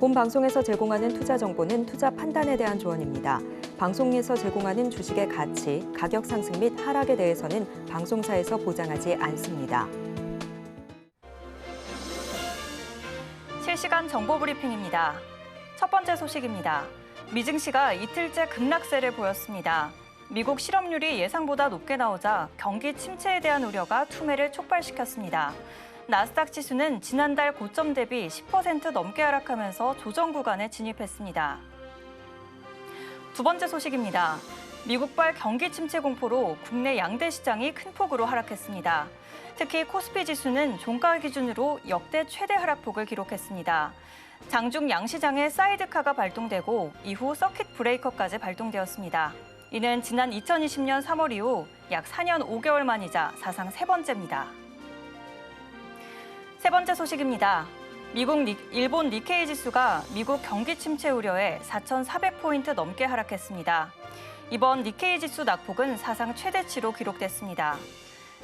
본 방송에서 제공하는 투자 정보는 투자 판단에 대한 조언입니다. 방송에서 제공하는 주식의 가치, 가격 상승 및 하락에 대해서는 방송사에서 보장하지 않습니다. 실시간 정보 브리핑입니다. 첫 번째 소식입니다. 미증시가 이틀째 급락세를 보였습니다. 미국 실업률이 예상보다 높게 나오자 경기 침체에 대한 우려가 투매를 촉발시켰습니다. 나스닥 지수는 지난달 고점 대비 10% 넘게 하락하면서 조정 구간에 진입했습니다. 두 번째 소식입니다. 미국발 경기 침체 공포로 국내 양대 시장이 큰 폭으로 하락했습니다. 특히 코스피 지수는 종가 기준으로 역대 최대 하락폭을 기록했습니다. 장중 양시장에 사이드카가 발동되고 이후 서킷 브레이커까지 발동되었습니다. 이는 지난 2020년 3월 이후 약 4년 5개월 만이자 사상 세 번째입니다. 세 번째 소식입니다. 일본 니케이 지수가 미국 경기 침체 우려에 4,400포인트 넘게 하락했습니다. 이번 니케이 지수 낙폭은 사상 최대치로 기록됐습니다.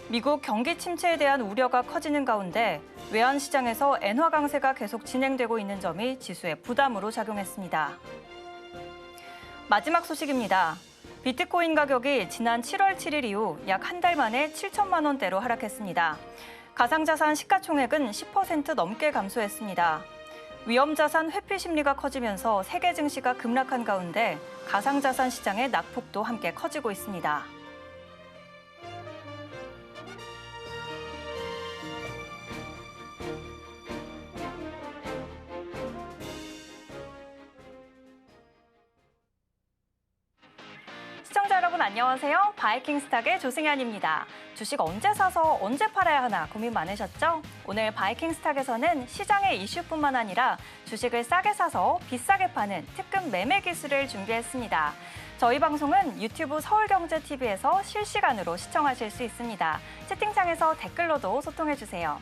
미국 경기 침체에 대한 우려가 커지는 가운데 외환시장에서 엔화 강세가 계속 진행되고 있는 점이 지수에 부담으로 작용했습니다. 마지막 소식입니다. 비트코인 가격이 지난 7월 7일 이후 약 한 달 만에 7천만 원대로 하락했습니다. 가상자산 시가총액은 10% 넘게 감소했습니다. 위험자산 회피 심리가 커지면서 세계 증시가 급락한 가운데 가상자산 시장의 낙폭도 함께 커지고 있습니다. 시청자 여러분 안녕하세요. 바이킹스탁의 조승현입니다. 주식 언제 사서 언제 팔아야 하나 고민 많으셨죠? 오늘 바이킹스탁에서는 시장의 이슈뿐만 아니라 주식을 싸게 사서 비싸게 파는 특급 매매 기술을 준비했습니다. 저희 방송은 유튜브 서울경제TV에서 실시간으로 시청하실 수 있습니다. 채팅창에서 댓글로도 소통해주세요.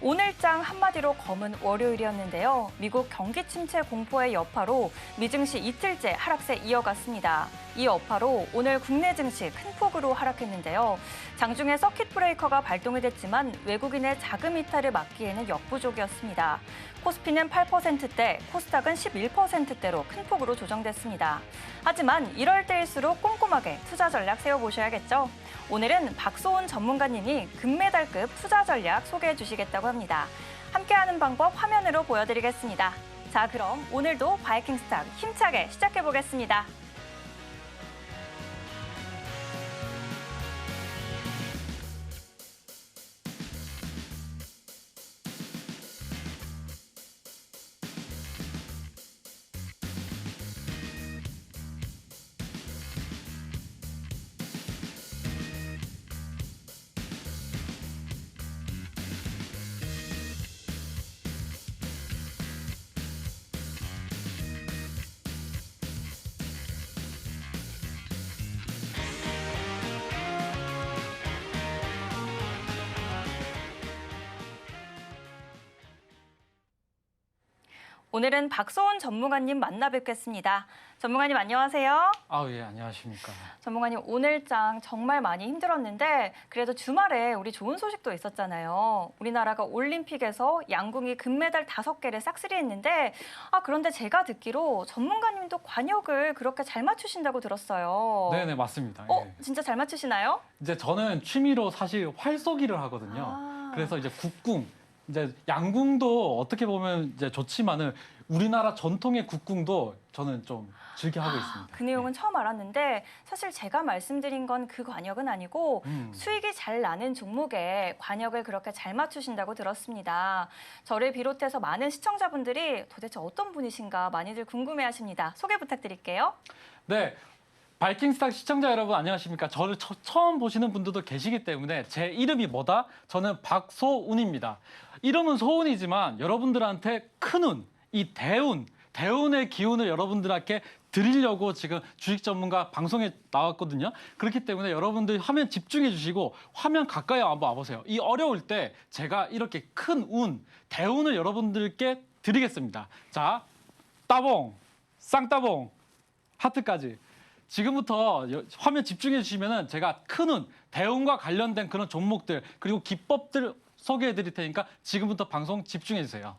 오늘장 한마디로 검은 월요일이었는데요. 미국 경기 침체 공포의 여파로 미증시 이틀째 하락세 이어갔습니다. 이 여파로 오늘 국내 증시 큰 폭으로 하락했는데요. 장중에 서킷 브레이커가 발동이 됐지만 외국인의 자금 이탈을 막기에는 역부족이었습니다. 코스피는 8%대, 코스닥은 11%대로 큰 폭으로 조정됐습니다. 하지만 이럴 때일수록 꼼꼼하게 투자 전략 세워보셔야겠죠. 오늘은 박소은 전문가님이 금메달급 투자 전략 소개해 주시겠다고 합니다. 함께하는 방법 화면으로 보여드리겠습니다. 자, 그럼 오늘도 바이킹스탁 힘차게 시작해 보겠습니다. 오늘은 박소은 전문가님 만나 뵙겠습니다. 전문가님 안녕하세요. 예, 안녕하십니까. 전문가님 오늘장 정말 많이 힘들었는데 그래도 주말에 우리 좋은 소식도 있었잖아요. 우리나라가 올림픽에서 양궁이 금메달 5개를 싹쓸이했는데 그런데 제가 듣기로 전문가님도 관역을 그렇게 잘 맞추신다고 들었어요. 네네, 맞습니다. 예. 진짜 잘 맞추시나요? 이제 저는 취미로 사실 활쏘기를 하거든요. 그래서 이제 국궁, 이제 양궁도 어떻게 보면 이제 좋지만은 우리나라 전통의 국궁도 저는 좀 즐겨 하고 있습니다. 그 내용은 처음 알았는데 사실 제가 말씀드린 건 그 관역은 아니고 수익이 잘 나는 종목에 관역을 그렇게 잘 맞추신다고 들었습니다. 저를 비롯해서 많은 시청자분들이 도대체 어떤 분이신가 많이들 궁금해하십니다. 소개 부탁드릴게요. 네. 바이킹스탁 시청자 여러분 안녕하십니까. 저를 처음 보시는 분들도 계시기 때문에 제 이름이 뭐다? 저는 박소운입니다. 이름은 소운이지만 여러분들한테 큰 운, 이 대운의 기운을 여러분들께 드리려고 지금 주식 전문가 방송에 나왔거든요. 그렇기 때문에 여러분들 화면 집중해 주시고 화면 가까이 한번 와보세요. 이 어려울 때 제가 이렇게 큰 운, 대운을 여러분들께 드리겠습니다. 자, 따봉, 쌍따봉, 하트까지. 지금부터 화면 집중해 주시면은 제가 큰 운, 대운과 관련된 그런 종목들 그리고 기법들 소개해 드릴 테니까 지금부터 방송 집중해 주세요.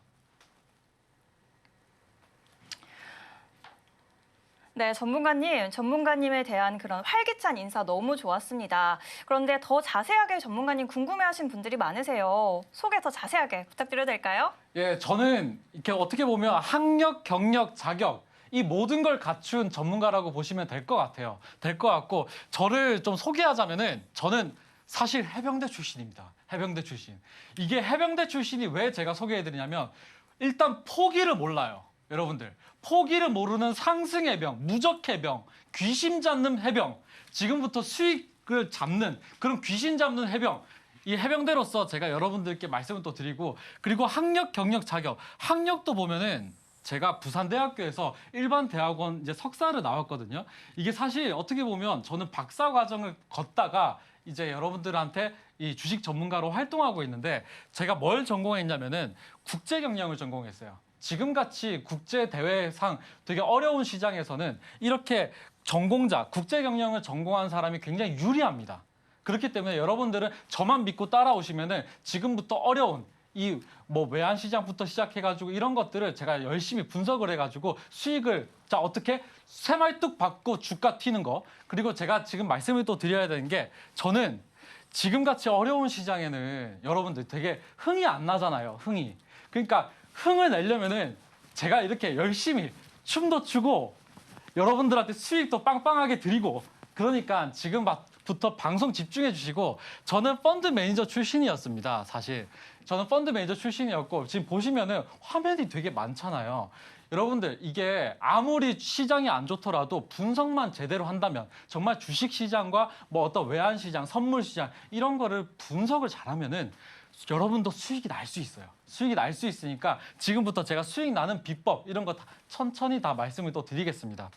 네, 전문가님에 대한 그런 활기찬 인사 너무 좋았습니다. 그런데 더 자세하게 전문가님 궁금해하신 분들이 많으세요. 소개 더 자세하게 부탁드려도 될까요? 예, 저는 이렇게 어떻게 보면 학력, 경력, 자격 이 모든 걸 갖춘 전문가라고 보시면 될 것 같아요. 될 것 같고 저를 좀 소개하자면은 저는 사실 해병대 출신입니다. 해병대 출신. 이게 해병대 출신이 왜 제가 소개해드리냐면 일단 포기를 몰라요. 여러분들. 포기를 모르는 상승 해병, 무적 해병, 귀신 잡는 해병, 지금부터 수익을 잡는 그런 귀신 잡는 해병. 이 해병대로서 제가 여러분들께 말씀을 또 드리고 그리고 학력, 경력, 자격. 학력도 보면은 제가 부산대학교에서 일반 대학원 이제 석사를 나왔거든요. 이게 사실 어떻게 보면 저는 박사 과정을 걷다가 이제 여러분들한테 이 주식 전문가로 활동하고 있는데 제가 뭘 전공했냐면은 국제 경영을 전공했어요. 지금같이 국제 대회상 되게 어려운 시장에서는 이렇게 전공자, 국제 경영을 전공한 사람이 굉장히 유리합니다. 그렇기 때문에 여러분들은 저만 믿고 따라오시면은 지금부터 어려운 이 뭐 외환 시장부터 시작해가지고 이런 것들을 제가 열심히 분석을 해가지고 수익을 자 어떻게 새말뚝 받고 주가 튀는 거 그리고 제가 지금 말씀을 또 드려야 되는 게 저는 지금같이 어려운 시장에는 여러분들 되게 흥이 안 나잖아요. 흥이. 그러니까 흥을 내려면은 제가 이렇게 열심히 춤도 추고 여러분들한테 수익도 빵빵하게 드리고 그러니까 지금부터 방송 집중해 주시고 저는 펀드 매니저 출신이었습니다. 사실 저는 펀드 매니저 출신이었고 지금 보시면은 화면이 되게 많잖아요. 여러분들 이게 아무리 시장이 안 좋더라도 분석만 제대로 한다면 정말 주식 시장과 뭐 어떤 외환 시장, 선물 시장 이런 거를 분석을 잘하면은 여러분도 수익이 날 수 있어요. 수익이 날 수 있으니까 지금부터 제가 수익 나는 비법 이런 거 다 천천히 다 말씀을 또 드리겠습니다.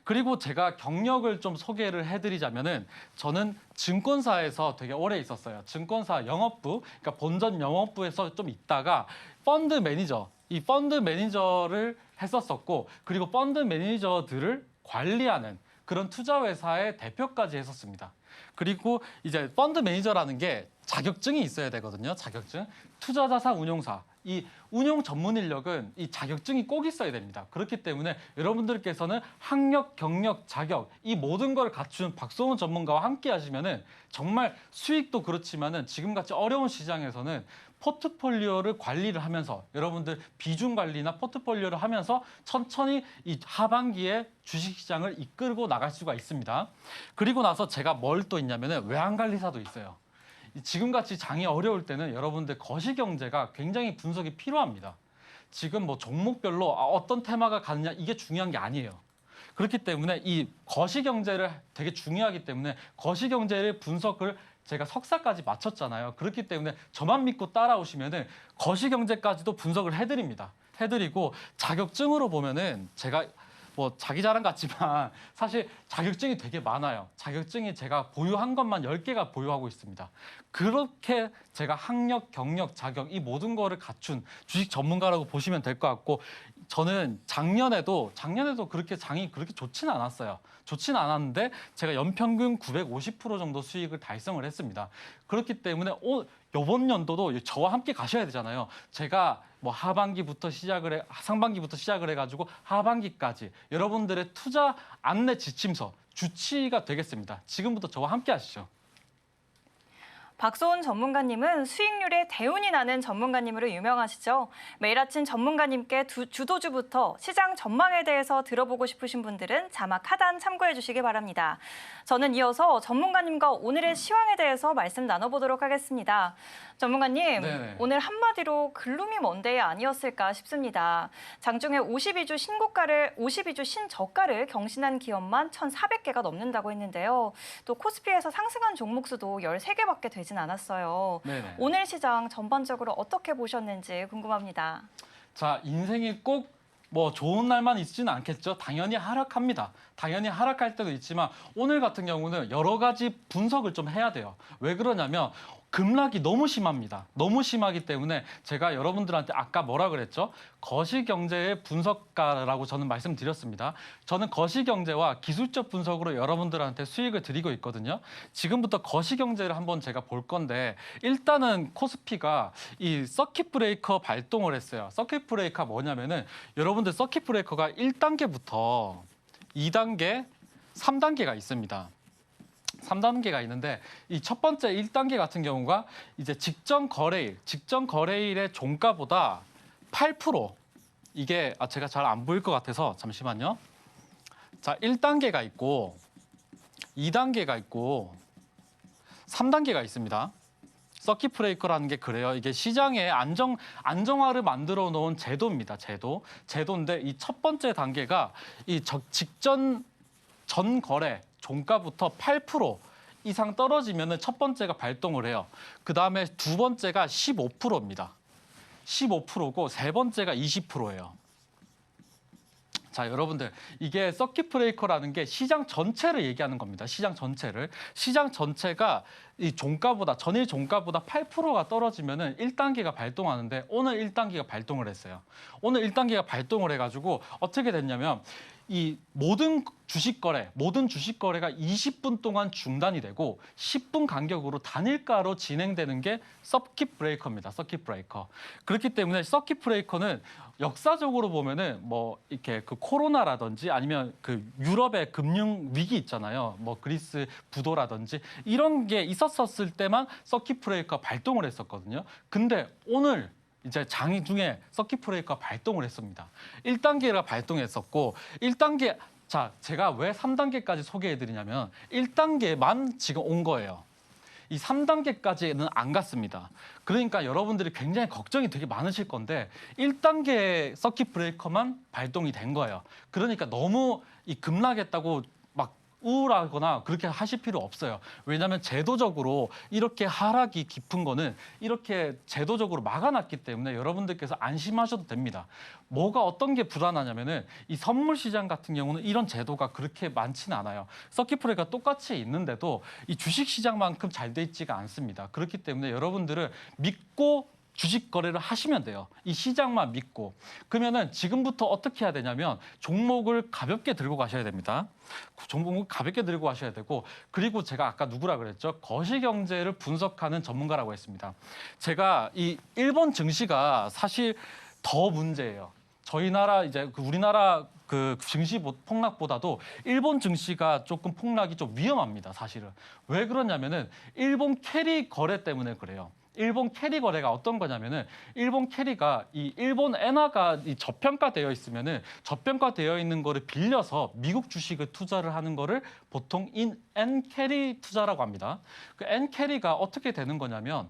그리고 제가 경력을 좀 소개를 해드리자면은 저는 증권사에서 되게 오래 있었어요. 증권사 영업부, 그러니까 본전 영업부에서 좀 있다가 펀드 매니저, 이 펀드 매니저를 했었었고 그리고 펀드 매니저들을 관리하는 그런 투자회사의 대표까지 했었습니다. 그리고 이제 펀드 매니저라는 게 자격증이 있어야 되거든요. 자격증. 투자자산 운용사. 이 운용 전문 인력은 이 자격증이 꼭 있어야 됩니다. 그렇기 때문에 여러분들께서는 학력, 경력, 자격 이 모든 걸 갖춘 박소은 전문가와 함께 하시면은 정말 수익도 그렇지만은 지금같이 어려운 시장에서는 포트폴리오를 관리를 하면서 여러분들 비중 관리나 포트폴리오를 하면서 천천히 이 하반기에 주식시장을 이끌고 나갈 수가 있습니다. 그리고 나서 제가 뭘 또 있냐면은 외환관리사도 있어요. 지금같이 장이 어려울 때는 여러분들 거시경제가 굉장히 분석이 필요합니다. 지금 뭐 종목별로 어떤 테마가 가느냐 이게 중요한 게 아니에요. 그렇기 때문에 이 거시경제를 되게 중요하기 때문에 거시경제를 분석을 제가 석사까지 마쳤잖아요. 그렇기 때문에 저만 믿고 따라오시면은 거시경제까지도 분석을 해드립니다. 해드리고 자격증으로 보면은 제가 뭐 자기 자랑 같지만 사실 자격증이 되게 많아요. 자격증이 제가 보유한 것만 10개가 보유하고 있습니다. 그렇게 제가 학력, 경력, 자격 이 모든 거를 갖춘 주식 전문가라고 보시면 될 것 같고 저는 작년에도 그렇게 장이 그렇게 좋지는 않았어요. 좋지는 않았는데 제가 연평균 950% 정도 수익을 달성을 했습니다. 그렇기 때문에 이번 연도도 저와 함께 가셔야 되잖아요. 제가 뭐 상반기부터 시작을 해가지고 하반기까지 여러분들의 투자 안내 지침서, 주치의가 되겠습니다. 지금부터 저와 함께 하시죠. 박소은 전문가님은 수익률에 대운이 나는 전문가님으로 유명하시죠. 매일 아침 전문가님께 주도주부터 시장 전망에 대해서 들어보고 싶으신 분들은 자막 하단 참고해 주시기 바랍니다. 저는 이어서 전문가님과 오늘의 시황에 대해서 말씀 나눠보도록 하겠습니다. 전문가님, 네네. 오늘 한마디로 글루미 먼데이 아니었을까 싶습니다. 장중에 52주 신저가를 경신한 기업만 1,400개가 넘는다고 했는데요. 또 코스피에서 상승한 종목 수도 13개밖에 되진 않았어요. 네네. 오늘 시장 전반적으로 어떻게 보셨는지 궁금합니다. 자, 인생이 꼭 뭐 좋은 날만 있지는 않겠죠. 당연히 하락합니다. 당연히 하락할 때도 있지만 오늘 같은 경우는 여러 가지 분석을 좀 해야 돼요. 왜 그러냐면 급락이 너무 심합니다. 너무 심하기 때문에 제가 여러분들한테 아까 뭐라 그랬죠? 거시경제의 분석가라고 저는 말씀드렸습니다. 저는 거시경제와 기술적 분석으로 여러분들한테 수익을 드리고 있거든요. 지금부터 거시경제를 한번 제가 볼 건데 일단은 코스피가 이 서킷 브레이커 발동을 했어요. 서킷 브레이커가 뭐냐면은 여러분들 서킷 브레이커가 1단계부터 2단계, 3단계가 있습니다. 3단계가 있는데 이 첫 번째 1단계 같은 경우가 이제 직전 거래일의 종가보다 8% 이게 제가 잘 안 보일 것 같아서 잠시만요. 자, 1단계가 있고 2단계가 있고 3단계가 있습니다. 서킷 브레이커라는 게 그래요. 이게 시장의 안정화를 만들어 놓은 제도입니다. 제도인데 이 첫 번째 단계가 이 직전 전 거래 종가부터 8% 이상 떨어지면은 첫 번째가 발동을 해요. 그 다음에 두 번째가 15%입니다. 15%고 세 번째가 20%예요. 자, 여러분들 이게 서킷 브레이커라는 게 시장 전체를 얘기하는 겁니다. 시장 전체가 이 종가보다 전일 종가보다 8%가 떨어지면은 1단계가 발동하는데 오늘 1단계가 발동을 했어요. 오늘 1단계가 발동을 해가지고 어떻게 됐냐면 이 모든 주식 거래가 20분 동안 중단이 되고 10분 간격으로 단일가로 진행되는 게 서킷 브레이커입니다. 서킷 브레이커. 그렇기 때문에 서킷 브레이커는 역사적으로 보면은 뭐 이렇게 그 코로나라든지 아니면 그 유럽의 금융 위기 있잖아요. 뭐 그리스 부도라든지 이런 게 있었을 때만 서킷 브레이커 발동을 했었거든요. 근데 오늘 이제 장이 중에 서킷 브레이커가 발동을 했습니다. 1단계가 발동했었고 1단계 자, 제가 왜 3단계까지 소개해 드리냐면 1단계만 지금 온 거예요. 이 3단계까지는 안 갔습니다. 그러니까 여러분들이 굉장히 걱정이 되게 많으실 건데 1단계 서킷 브레이커만 발동이 된 거예요. 그러니까 너무 이 급락했다고 막 우울하거나 그렇게 하실 필요 없어요. 왜냐하면 제도적으로 이렇게 하락이 깊은 거는 이렇게 제도적으로 막아놨기 때문에 여러분들께서 안심하셔도 됩니다. 뭐가 어떤 게 불안하냐면은 이 선물 시장 같은 경우는 이런 제도가 그렇게 많지는 않아요. 서킷 브레이커가 똑같이 있는데도 이 주식 시장만큼 잘 돼 있지가 않습니다. 그렇기 때문에 여러분들은 믿고 주식 거래를 하시면 돼요. 이 시장만 믿고. 그러면은 지금부터 어떻게 해야 되냐면 종목을 가볍게 들고 가셔야 됩니다. 종목을 가볍게 들고 가셔야 되고 그리고 제가 아까 누구라 그랬죠? 거시경제를 분석하는 전문가라고 했습니다. 제가 이 일본 증시가 사실 더 문제예요. 저희 나라 이제 우리나라 그 증시 폭락보다도 일본 증시가 조금 폭락이 좀 위험합니다. 사실은. 왜 그러냐면은 일본 캐리 거래 때문에 그래요. 일본 캐리 거래가 어떤 거냐면은 일본 캐리가 이 일본 엔화가 이 저평가되어 있으면은 저평가되어 있는 거를 빌려서 미국 주식을 투자를 하는 거를 보통 엔캐리 투자라고 합니다. 그 엔캐리가 어떻게 되는 거냐면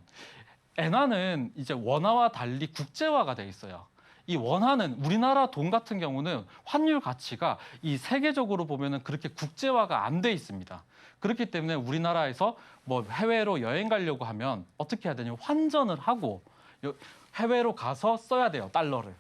엔화는 이제 원화와 달리 국제화가 돼 있어요. 이 원화는 우리나라 돈 같은 경우는 환율 가치가 이 세계적으로 보면은 그렇게 국제화가 안 돼 있습니다. 그렇기 때문에 우리나라에서 뭐 해외로 여행 가려고 하면 어떻게 해야 되냐면 환전을 하고 해외로 가서 써야 돼요, 달러를.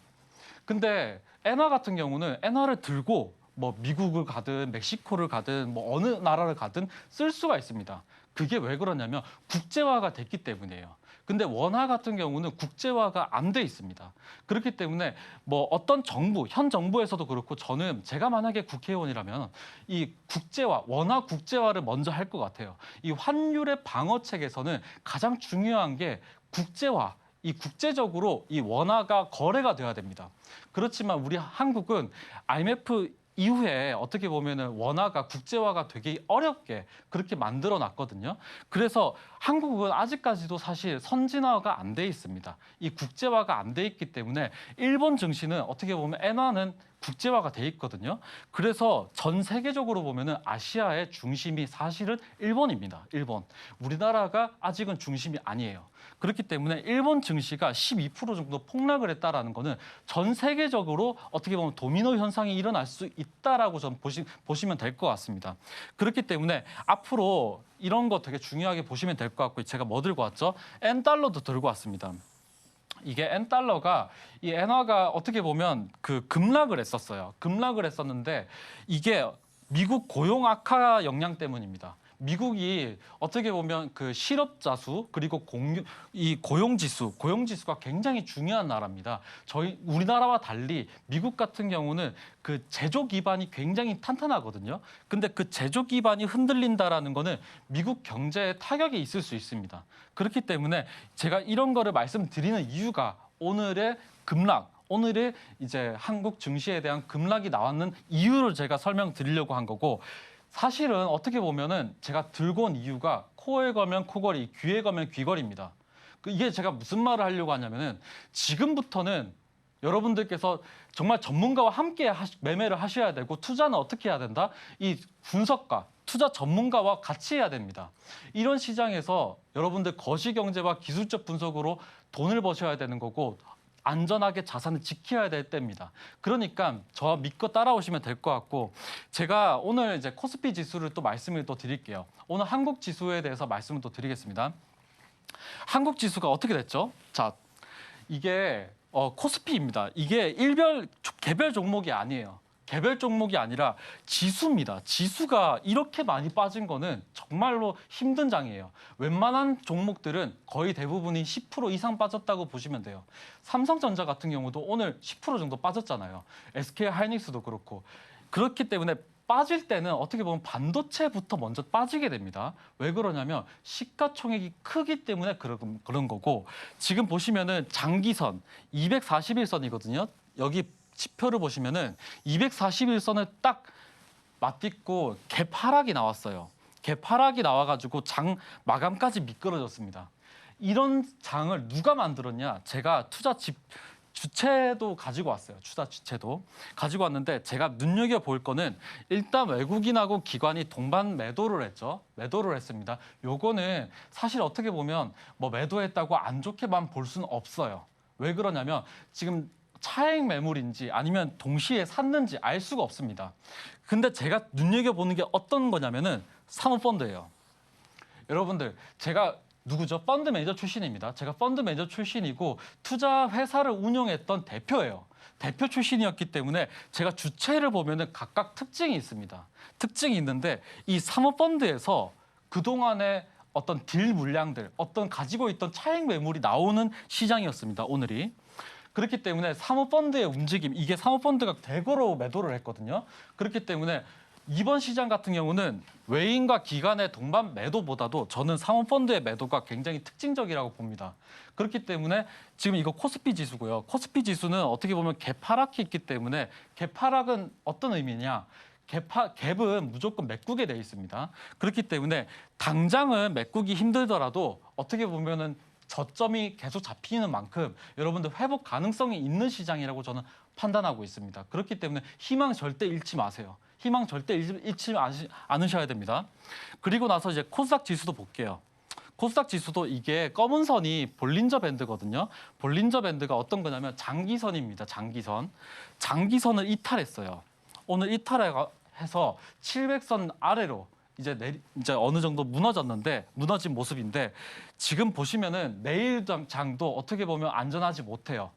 근데 엔화 같은 경우는 엔화를 들고 뭐 미국을 가든 멕시코를 가든 뭐 어느 나라를 가든 쓸 수가 있습니다. 그게 왜 그러냐면 국제화가 됐기 때문이에요. 근데 원화 같은 경우는 국제화가 안 돼 있습니다. 그렇기 때문에 뭐 어떤 정부, 현 정부에서도 그렇고 저는 제가 만약에 국회의원이라면 이 국제화, 원화 국제화를 먼저 할 것 같아요. 이 환율의 방어책에서는 가장 중요한 게 국제화, 이 국제적으로 이 원화가 거래가 돼야 됩니다. 그렇지만 우리 한국은 IMF 이후에 어떻게 보면은 원화가 국제화가 되게 어렵게 그렇게 만들어 놨거든요. 그래서 한국은 아직까지도 사실 선진화가 안 돼 있습니다. 이 국제화가 안 돼 있기 때문에 일본 증시는 어떻게 보면 엔화는 국제화가 돼 있거든요. 그래서 전 세계적으로 보면은 아시아의 중심이 사실은 일본입니다. 일본. 우리나라가 아직은 중심이 아니에요. 그렇기 때문에 일본 증시가 12% 정도 폭락을 했다라는 거는 전 세계적으로 어떻게 보면 도미노 현상이 일어날 수 있다라고 좀 보시면 될 것 같습니다. 그렇기 때문에 앞으로 이런 거 되게 중요하게 보시면 될 것 같고 제가 뭐 들고 왔죠? 엔달러도 들고 왔습니다. 이게 엔달러가 이 엔화가 어떻게 보면 그 급락을 했었어요. 급락을 했었는데 이게 미국 고용 악화 영향 때문입니다. 미국이 어떻게 보면 그 실업자 수 그리고 이 고용지수가 굉장히 중요한 나라입니다. 우리나라와 달리 미국 같은 경우는 그 제조 기반이 굉장히 탄탄하거든요. 근데 그 제조 기반이 흔들린다라는 거는 미국 경제에 타격이 있을 수 있습니다. 그렇기 때문에 제가 이런 거를 말씀드리는 이유가 오늘의 급락, 오늘의 이제 한국 증시에 대한 급락이 나왔는 이유를 제가 설명드리려고 한 거고, 사실은 어떻게 보면은 제가 들고 온 이유가 코에 걸면 코걸이, 귀에 걸면 귀걸이입니다. 이게 제가 무슨 말을 하려고 하냐면은 지금부터는 여러분들께서 정말 전문가와 함께 매매를 하셔야 되고, 투자는 어떻게 해야 된다? 이 분석가, 투자 전문가와 같이 해야 됩니다. 이런 시장에서 여러분들 거시경제와 기술적 분석으로 돈을 버셔야 되는 거고, 안전하게 자산을 지켜야 될 때입니다. 그러니까 저 믿고 따라오시면 될 것 같고, 제가 오늘 이제 코스피 지수를 또 말씀을 또 드릴게요. 오늘 한국 지수에 대해서 말씀을 또 드리겠습니다. 한국 지수가 어떻게 됐죠? 자, 이게 코스피입니다. 이게 개별 종목이 아니에요. 개별 종목이 아니라 지수입니다. 지수가 이렇게 많이 빠진 거는 정말로 힘든 장이에요. 웬만한 종목들은 거의 대부분이 10% 이상 빠졌다고 보시면 돼요. 삼성전자 같은 경우도 오늘 10% 정도 빠졌잖아요. SK 하이닉스도 그렇고. 그렇기 때문에 빠질 때는 어떻게 보면 반도체부터 먼저 빠지게 됩니다. 왜 그러냐면 시가총액이 크기 때문에 그런 거고, 지금 보시면은 장기선 241선이거든요. 여기 지표를 보시면은 241선을 딱 맞딛고 갭하락이 나왔어요. 갭하락이 나와가지고 장 마감까지 미끄러졌습니다. 이런 장을 누가 만들었냐? 제가 주체도 가지고 왔어요. 투자 주체도 가지고 왔는데, 제가 눈여겨볼 거는 일단 외국인하고 기관이 동반 매도를 했죠. 매도를 했습니다. 요거는 사실 어떻게 보면 뭐 매도했다고 안 좋게만 볼 수는 없어요. 왜 그러냐면 지금 차익 매물인지 아니면 동시에 샀는지 알 수가 없습니다. 근데 제가 눈여겨보는 게 어떤 거냐면은 사모펀드예요. 여러분들, 제가 누구죠? 펀드 매니저 출신입니다. 제가 펀드 매니저 출신이고 투자 회사를 운영했던 대표예요. 대표 출신이었기 때문에 제가 주체를 보면은 각각 특징이 있습니다. 특징이 있는데, 이 사모펀드에서 그동안의 어떤 딜 물량들, 어떤 가지고 있던 차익 매물이 나오는 시장이었습니다. 오늘이. 그렇기 때문에 사모펀드의 움직임, 이게 사모펀드가 대거로 매도를 했거든요. 그렇기 때문에 이번 시장 같은 경우는 외인과 기관의 동반 매도보다도 저는 사모펀드의 매도가 굉장히 특징적이라고 봅니다. 그렇기 때문에 지금 이거 코스피 지수고요. 코스피 지수는 어떻게 보면 갭하락이 있기 때문에, 갭하락은 어떤 의미냐? 갭은 무조건 메꾸게 돼 있습니다. 그렇기 때문에 당장은 메꾸기 힘들더라도 어떻게 보면은 저점이 계속 잡히는 만큼 여러분들 회복 가능성이 있는 시장이라고 저는 판단하고 있습니다. 그렇기 때문에 희망 절대 잃지 마세요. 희망 절대 잃지 않으셔야 됩니다. 그리고 나서 이제 코스닥 지수도 볼게요. 코스닥 지수도 이게 검은 선이 볼린저 밴드거든요. 볼린저 밴드가 어떤 거냐면 장기선입니다. 장기선. 장기선을 이탈했어요. 오늘 이탈해서 700선 아래로 이제 어느 정도 무너진 모습인데, 지금 보시면은 내일 장도 어떻게 보면 안전하지 못해요.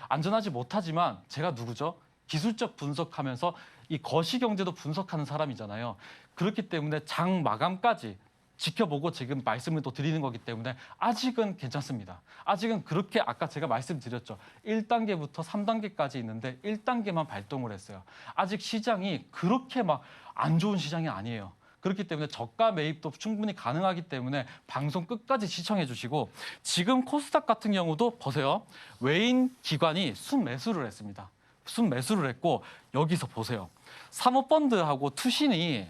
안전하지 못하지만 제가 누구죠? 기술적 분석하면서 이 거시경제도 분석하는 사람이잖아요. 그렇기 때문에 장 마감까지 지켜보고 지금 말씀을 또 드리는 거기 때문에 아직은 괜찮습니다. 아직은 그렇게 아까 제가 말씀드렸죠. 1단계부터 3단계까지 있는데 1단계만 발동을 했어요. 아직 시장이 그렇게 막 안 좋은 시장이 아니에요. 그렇기 때문에 저가 매입도 충분히 가능하기 때문에 방송 끝까지 시청해 주시고, 지금 코스닥 같은 경우도 보세요. 외인 기관이 순매수를 했습니다. 순매수를 했고, 여기서 보세요. 사모펀드하고 투신이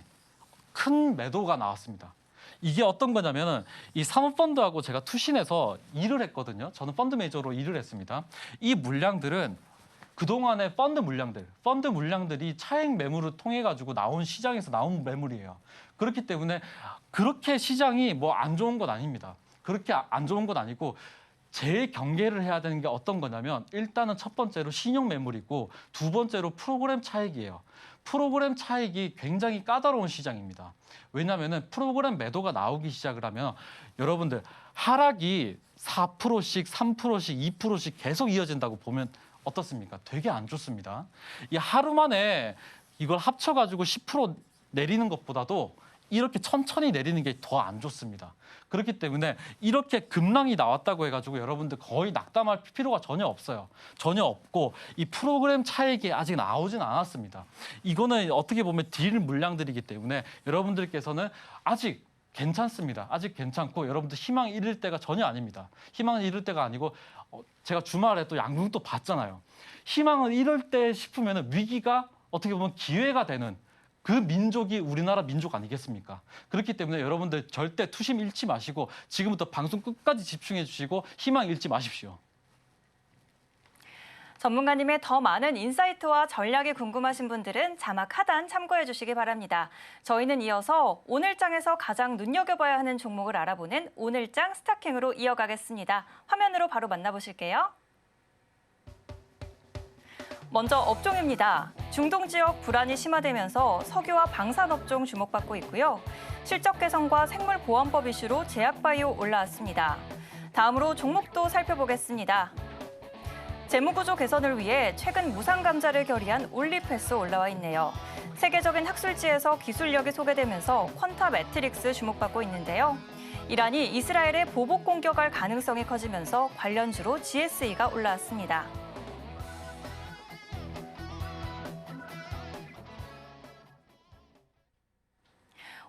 큰 매도가 나왔습니다. 이게 어떤 거냐면은 이 사모펀드하고 제가 투신해서 일을 했거든요. 저는 펀드 매니저로 일을 했습니다. 이 물량들은 그동안의 펀드 물량들이 차익 매물을 통해 가지고 나온 시장에서 나온 매물이에요. 그렇기 때문에 그렇게 시장이 뭐 안 좋은 건 아닙니다. 그렇게 안 좋은 건 아니고, 제일 경계를 해야 되는 게 어떤 거냐면, 일단은 첫 번째로 신용 매물이고, 두 번째로 프로그램 차익이에요. 프로그램 차익이 굉장히 까다로운 시장입니다. 왜냐하면 프로그램 매도가 나오기 시작을 하면 여러분들 하락이 4%씩, 3%씩, 2%씩 계속 이어진다고 보면 어떻습니까? 되게 안 좋습니다. 이 하루 만에 이걸 합쳐가지고 10% 내리는 것보다도 이렇게 천천히 내리는 게 더 안 좋습니다. 그렇기 때문에 이렇게 급락이 나왔다고 해가지고 여러분들 거의 낙담할 필요가 전혀 없어요. 전혀 없고, 이 프로그램 차익이 아직 나오진 않았습니다. 이거는 어떻게 보면 딜 물량들이기 때문에 여러분들께서는 아직 괜찮습니다. 아직 괜찮고 여러분들 희망 잃을 때가 전혀 아닙니다. 희망을 잃을 때가 아니고 제가 주말에 또 양궁도 봤잖아요. 희망을 잃을 때 싶으면 위기가 어떻게 보면 기회가 되는 그 민족이 우리나라 민족 아니겠습니까? 그렇기 때문에 여러분들 절대 투심 잃지 마시고 지금부터 방송 끝까지 집중해 주시고 희망 잃지 마십시오. 전문가님의 더 많은 인사이트와 전략이 궁금하신 분들은 자막 하단 참고해 주시기 바랍니다. 저희는 이어서 오늘장에서 가장 눈여겨봐야 하는 종목을 알아보는 오늘장 스타킹으로 이어가겠습니다. 화면으로 바로 만나보실게요. 먼저 업종입니다. 중동 지역 불안이 심화되면서 석유와 방산업종 주목받고 있고요. 실적 개선과 생물보안법 이슈로 제약바이오 올라왔습니다. 다음으로 종목도 살펴보겠습니다. 재무구조 개선을 위해 최근 무상감자를 결의한 올리패스 올라와 있네요. 세계적인 학술지에서 기술력이 소개되면서 퀀타 매트릭스 주목받고 있는데요. 이란이 이스라엘에 보복 공격할 가능성이 커지면서 관련주로 GSE가 올라왔습니다.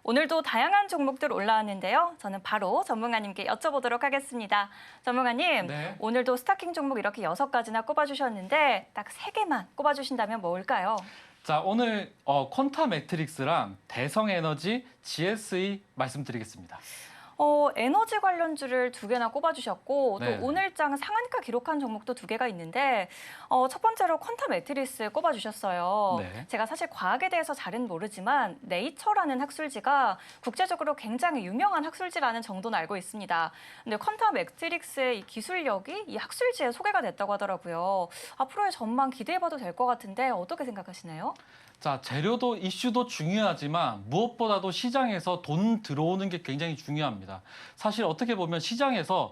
오늘도 다양한 종목들 올라왔는데요. 저는 바로 전문가님께 여쭤보도록 하겠습니다. 전문가님, 네. 오늘도 스타킹 종목 이렇게 6가지나 꼽아주셨는데 딱 3개만 꼽아주신다면 뭘까요? 자, 오늘 퀀타 매트릭스랑 대성에너지, GSE 말씀드리겠습니다. 에너지 관련주를 2개나 꼽아주셨고 네. 또 오늘장 상한가 기록한 종목도 2개가 있는데 첫 번째로 퀀타 매트리스 꼽아주셨어요. 네. 제가 사실 과학에 대해서 잘은 모르지만 네이처라는 학술지가 국제적으로 굉장히 유명한 학술지라는 정도는 알고 있습니다. 근데 퀀타 매트릭스의 이 기술력이 이 학술지에 소개가 됐다고 하더라고요. 앞으로의 전망 기대해봐도 될 것 같은데 어떻게 생각하시나요? 자, 재료도 이슈도 중요하지만 무엇보다도 시장에서 돈 들어오는 게 굉장히 중요합니다. 사실 어떻게 보면 시장에서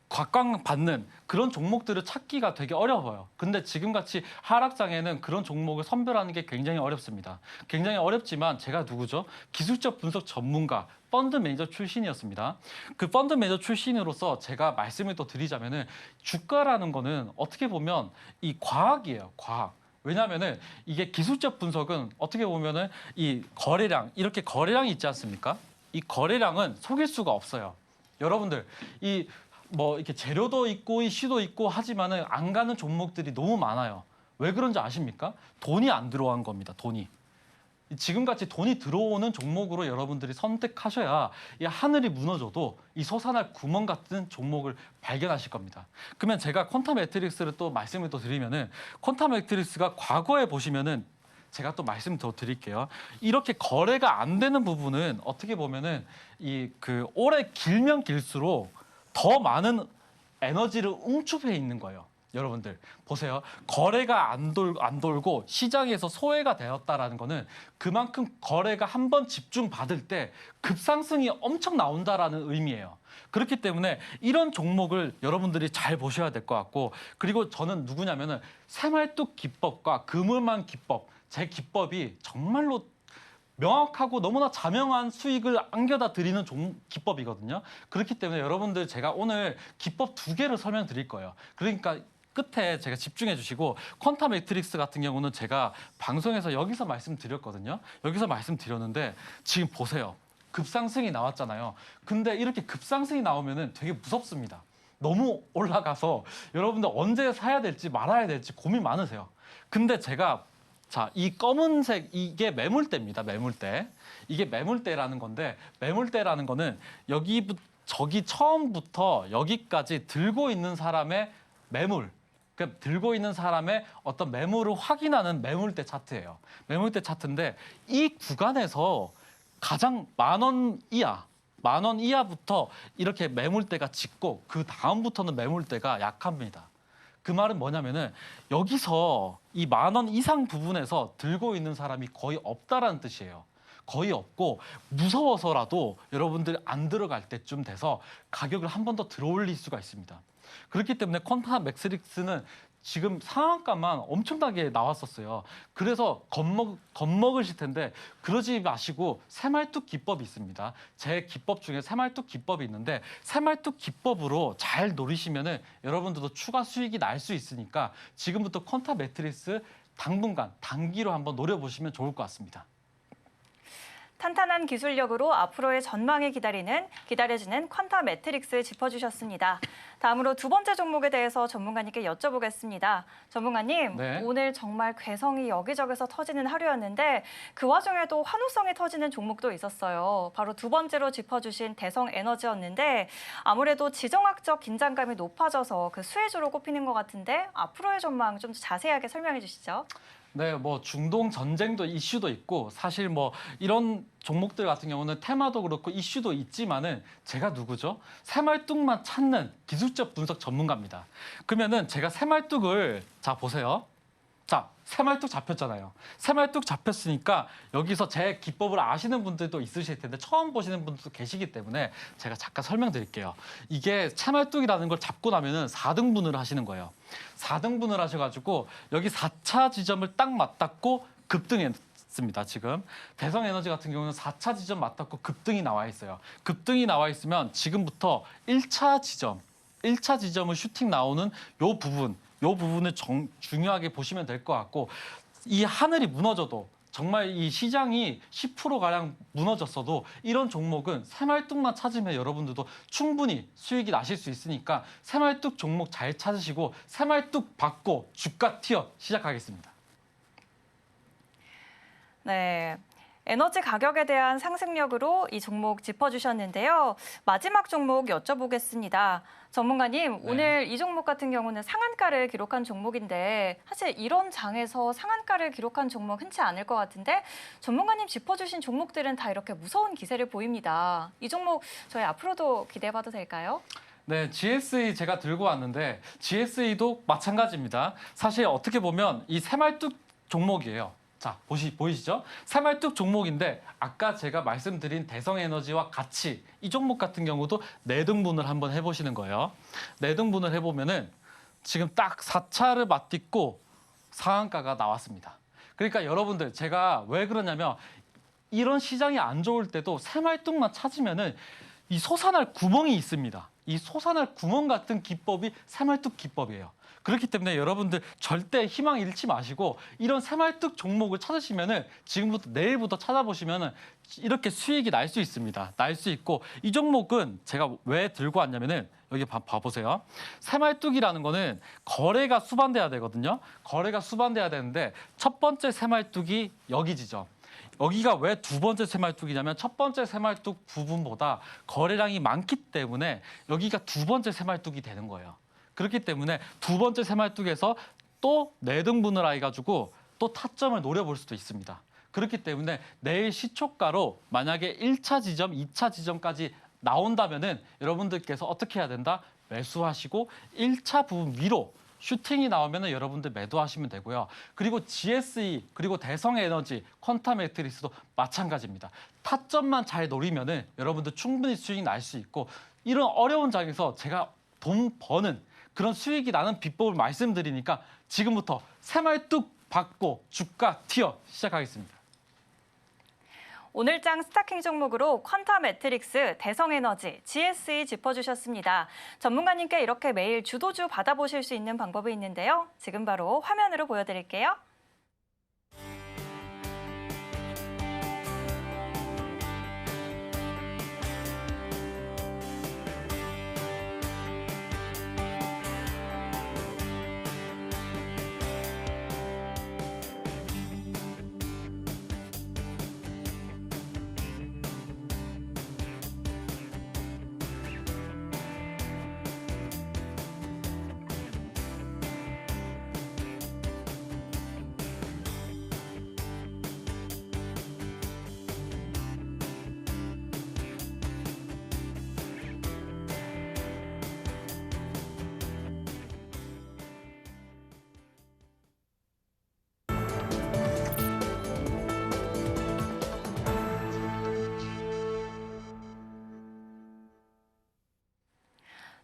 곽광받는 그런 종목들을 찾기가 되게 어려워요. 근데 지금같이 하락장에는 그런 종목을 선별하는 게 굉장히 어렵습니다. 굉장히 어렵지만 제가 누구죠? 기술적 분석 전문가, 펀드 매니저 출신이었습니다. 그 펀드 매니저 출신으로서 제가 말씀을 또 드리자면은 주가라는 거는 어떻게 보면 이 과학이에요, 과학. 왜냐하면은 이게 기술적 분석은 어떻게 보면은 이 거래량, 이렇게 거래량이 있지 않습니까? 이 거래량은 속일 수가 없어요. 여러분들 이 뭐 이렇게 재료도 있고 이슈도 있고 하지만은 안 가는 종목들이 너무 많아요. 왜 그런지 아십니까? 돈이 안 들어간 겁니다. 돈이. 지금같이 돈이 들어오는 종목으로 여러분들이 선택하셔야 이 하늘이 무너져도 이 솟아날 구멍 같은 종목을 발견하실 겁니다. 그러면 제가 퀀타 매트릭스를 또 말씀을 또 드리면은 퀀타 매트릭스가 과거에 보시면은 제가 또 말씀 더 드릴게요. 이렇게 거래가 안 되는 부분은 어떻게 보면은 올해 길면 길수록 더 많은 에너지를 응축해 있는 거예요. 여러분들 보세요. 거래가 안 돌고 시장에서 소외가 되었다라는 거는 그만큼 거래가 한번 집중받을 때 급상승이 엄청 나온다라는 의미예요. 그렇기 때문에 이런 종목을 여러분들이 잘 보셔야 될 것 같고, 그리고 저는 누구냐면은 새말뚝 기법과 그물망 기법, 제 기법이 정말로 명확하고 너무나 자명한 수익을 안겨다 드리는 기법이거든요. 그렇기 때문에 여러분들 제가 오늘 기법 2개를 설명드릴 거예요. 그러니까 끝에 제가 집중해 주시고, 퀀타 매트릭스 같은 경우는 제가 방송에서 여기서 말씀드렸거든요. 여기서 말씀드렸는데 지금 보세요. 급상승이 나왔잖아요. 근데 이렇게 급상승이 나오면은 되게 무섭습니다. 너무 올라가서 여러분들 언제 사야 될지 말아야 될지 고민 많으세요. 근데 제가 이 검은색 이게 매물대입니다. 매물대. 이게 매물대라는 건데, 매물대라는 거는 저기 처음부터 여기까지 들고 있는 사람의 매물, 그러니까 들고 있는 사람의 어떤 매물을 확인하는 매물대 차트예요. 매물대 차트인데 이 구간에서 가장 10,000원 이하부터 이렇게 매물대가 짙고 그 다음부터는 매물대가 약합니다. 그 말은 뭐냐면은 여기서 이 10,000원 이상 부분에서 들고 있는 사람이 거의 없다라는 뜻이에요. 거의 없고 무서워서라도 여러분들이 안 들어갈 때쯤 돼서 가격을 한 번 더 들어올릴 수가 있습니다. 그렇기 때문에 퀀타 매트릭스는 지금 상한가만 엄청나게 나왔었어요. 그래서 겁먹으실 텐데 그러지 마시고 새말뚝 기법이 있습니다. 제 기법 중에 새말뚝 기법이 있는데 새말뚝 기법으로 잘 노리시면은 여러분들도 추가 수익이 날 수 있으니까 지금부터 퀀타 매트릭스 당분간 단기로 한번 노려보시면 좋을 것 같습니다. 탄탄한 기술력으로 앞으로의 전망이 기다려지는 퀀타 매트릭스 짚어주셨습니다. 다음으로 두 번째 종목에 대해서 전문가님께 여쭤보겠습니다. 전문가님, 네. 오늘 정말 괴성이 여기저기서 터지는 하루였는데 그 와중에도 환호성이 터지는 종목도 있었어요. 바로 두 번째로 짚어주신 대성에너지였는데 아무래도 지정학적 긴장감이 높아져서 그 수혜주로 꼽히는 것 같은데 앞으로의 전망 좀 자세하게 설명해 주시죠. 네, 뭐 중동 전쟁도 이슈도 있고 사실 뭐 이런 종목들 같은 경우는 테마도 그렇고 이슈도 있지만은 제가 누구죠? 새말뚝만 찾는 기술적 분석 전문가입니다. 그러면은 제가 새말뚝을 자 보세요. 자, 새말뚝 잡혔잖아요. 새말뚝 잡혔으니까 여기서 제 기법을 아시는 분들도 있으실 텐데 처음 보시는 분들도 계시기 때문에 제가 잠깐 설명드릴게요. 이게 새말뚝이라는 걸 잡고 나면은 4등분을 하시는 거예요. 4등분을 하셔가지고 여기 4차 지점을 딱 맞닿고 급등했습니다. 지금 대성에너지 같은 경우는 4차 지점 맞닿고 급등이 나와 있어요. 급등이 나와 있으면 지금부터 1차 지점을 슈팅 나오는 요 부분을 중요하게 보시면 될 것 같고 이 하늘이 무너져도 정말 이 시장이 10%가량 무너졌어도 이런 종목은 새말뚝만 찾으면 여러분들도 충분히 수익이 나실 수 있으니까 새말뚝 종목 잘 찾으시고 새말뚝 받고 주가 튀어 시작하겠습니다. 네. 에너지 가격에 대한 상승력으로 이 종목 짚어주셨는데요. 마지막 종목 여쭤보겠습니다. 전문가님, 네. 오늘 이 종목 같은 경우는 상한가를 기록한 종목인데 사실 이런 장에서 상한가를 기록한 종목 흔치 않을 것 같은데 전문가님 짚어주신 종목들은 다 이렇게 무서운 기세를 보입니다. 이 종목 저희 앞으로도 기대해봐도 될까요? 네, GSE 제가 들고 왔는데 GSE도 마찬가지입니다. 사실 어떻게 보면 이 새말뚝 종목이에요. 자, 보이시죠? 새말뚝 종목인데 아까 제가 말씀드린 대성에너지와 같이 이 종목 같은 경우도 4등분을 한번 해보시는 거예요. 4등분을 해보면은 지금 딱 4차를 맞딛고 상한가가 나왔습니다. 그러니까 여러분들 제가 왜 그러냐면 이런 시장이 안 좋을 때도 새말뚝만 찾으면은 이 솟아날 구멍이 있습니다. 이 솟아날 구멍 같은 기법이 새말뚝 기법이에요. 그렇기 때문에 여러분들 절대 희망 잃지 마시고 이런 새말뚝 종목을 찾으시면은 지금부터 내일부터 찾아보시면은 이렇게 수익이 날 수 있습니다. 날 수 있고 이 종목은 제가 왜 들고 왔냐면은 여기 봐보세요. 새말뚝이라는 거는 거래가 수반돼야 되거든요. 거래가 수반돼야 되는데 첫 번째 새말뚝이 여기 지점. 여기가 왜 두 번째 새말뚝이냐면 첫 번째 새말뚝 부분보다 거래량이 많기 때문에 여기가 두 번째 새말뚝이 되는 거예요. 그렇기 때문에 두 번째 새말뚝에서 또 4등분을 해가지고 또 타점을 노려볼 수도 있습니다. 그렇기 때문에 내일 시초가로 만약에 1차 지점, 2차 지점까지 나온다면은 여러분들께서 어떻게 해야 된다? 매수하시고 1차 부분 위로 슈팅이 나오면 여러분들 매도하시면 되고요. 그리고 GSE 그리고 대성에너지, 퀀타 매트릭스도 마찬가지입니다. 타점만 잘 노리면은 여러분들 충분히 수익이 날 수 있고 이런 어려운 장에서 제가 돈 버는 그런 수익이 나는 비법을 말씀드리니까 지금부터 새말뚝 받고 주가 튀어 시작하겠습니다. 오늘장 스타킹 종목으로 퀀타 매트릭스, 대성에너지, GSE 짚어주셨습니다. 전문가님께 이렇게 매일 주도주 받아보실 수 있는 방법이 있는데요. 지금 바로 화면으로 보여드릴게요.